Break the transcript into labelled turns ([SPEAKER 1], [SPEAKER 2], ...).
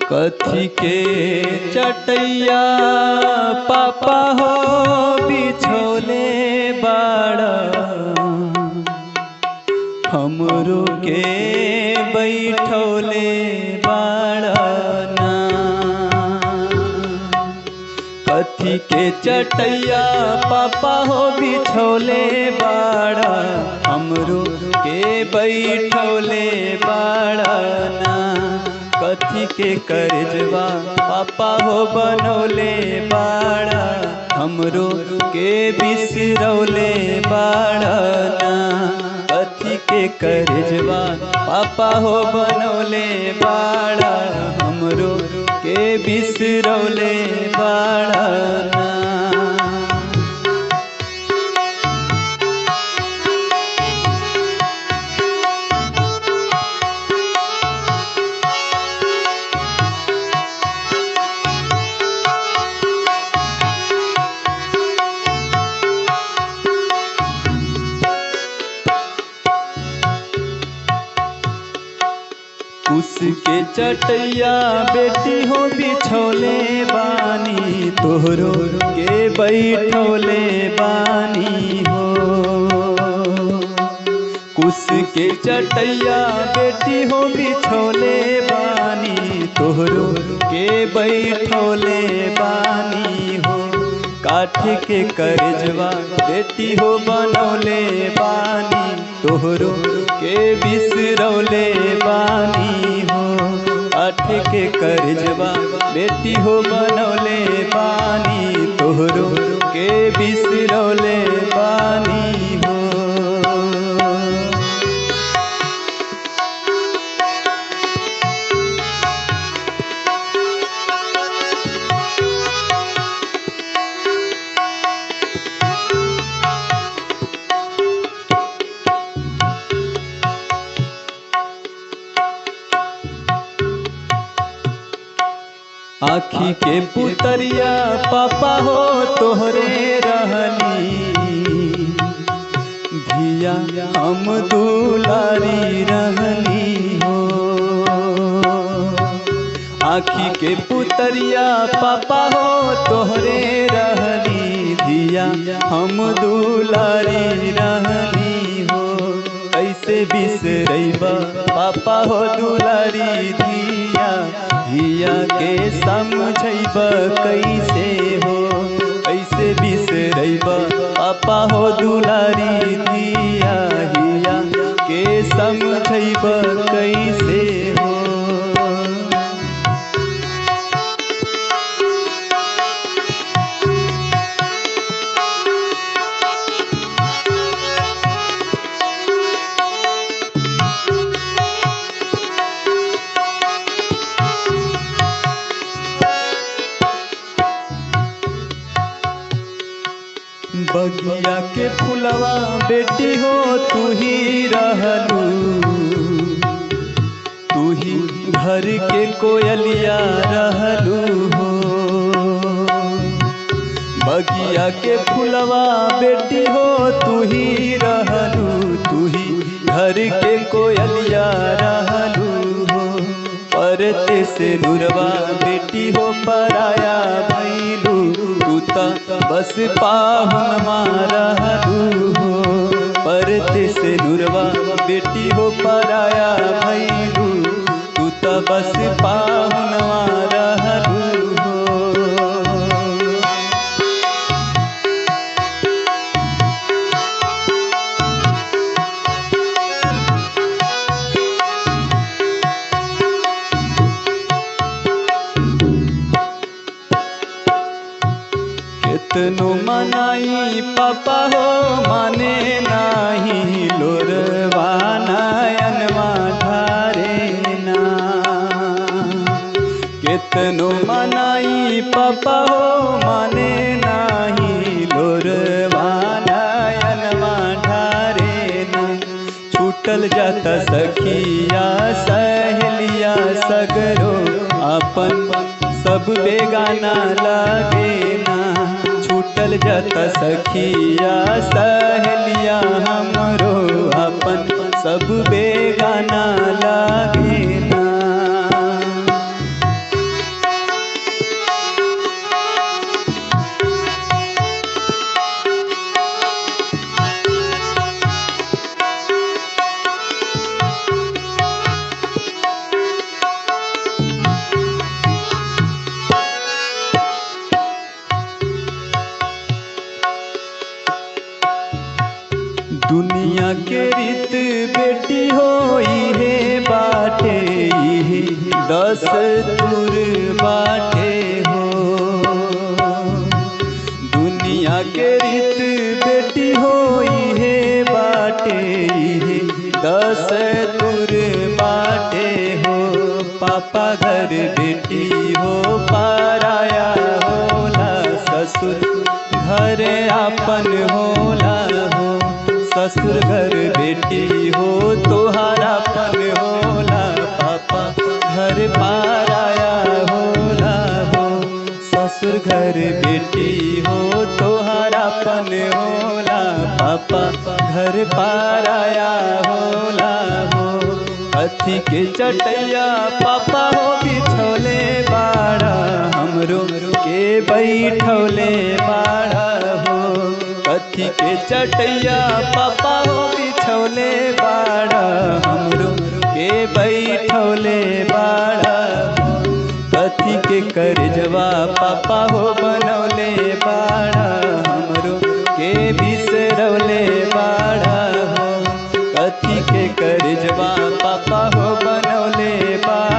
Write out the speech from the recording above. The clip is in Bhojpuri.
[SPEAKER 1] कथी के चटैया पापा हो बिछोले बाड़ा, हमरो के बैठोले बाड़ा ना। कथी के चटैया पापा हो बिछोले बाड़ा, हमरो के बैठोले बाड़ा ना। कथी के करजवा पापा हो बनौले बाड़ा, हमरो के बिसरौले बाड़ा ना। कथी के करजवा पापा हो बनौले बाड़ा, हमरो के बिसरौले बाड़ा ना। उसके चटैया बेटी हो बिछोले बानी, तोहरो के बैठोले बानी हो। उसके चटैया बेटी हो बिछोले बानी, तोहरो के बैठोले बानी हो। काठ के करजवा बेटी हो बनौले बानी, तोहरो के बिसरौले बानी हो। काठ के करजवा बेटी हो बनौले बानी, तोहरो के बिसरौले बानी हो। आँखी के पुतरिया पापा हो तोहरे रहनी, धिया हम दुलारी रहनी हो। आँखी के पुतरिया पापा हो तोहरे रहनी, धिया हम दुलारी रहनी हो। ऐसे बिसरैबा पापा हो दुलारी धिया, धिया के समझैबा कैसे हो। ऐसे बिसरैबा पापा हो दुलारी धिया, हिया के समझैबा कैसे हो। बगिया के फुलवा बेटी हो तू ही रहलू, तू ही घर के कोयलिया रहलू हो। बगिया के फुलवा बेटी हो तू ही रहलू, तू ही घर के कोयलिया रहलू हो। परते से नुरवा बेटी हो पराया भैलू, तू ता बस पाहुनमा रहलू हो। परते से नुरवा बेटी हो पराया भैलू, तू ता बस पाहुनमा रहलू हो। कितनो मनाई पापा हो माने नाही, लोरवा नयनवा ढारे ना। कितनो मनाई पापा हो माने नाही, लोरवा नयनवा ढारे ना। छूटल जाता सखिया सहेलिया सगरो, अपन सब बेगाना लागे ना। छूटल जाता सखिया सहेलिया हमरो, अपन सब बेगाना लागे ना। दस्तूर बाटे हो। दुनिया के रीत बेटी होई है बाटे, दस्तूर बाटे हो। पापा घर बेटी हो पराया होला, ससुर घर आपन होला हो। ससुर घर बेटी हो तोहारापन होला, पापा घर पराया होला हो। ससुर घर बेटी हो तोहारापन होला, पापा घर पराया होला हो। कथी के चटैया पापा हो बिछौले बाड़ा, हमरो के बैठौले बाड़ा हो। कथी के चटैया पापा हो बिछौले बाड़ा, हमरो के बैठौले बाड़ा हो। कथी के करजवा पापा हो बनौले बाड़ा, हमरो के बिसरौले बाड़ा हो। कथी के करजवा पापा हो बनौले बाड़ा।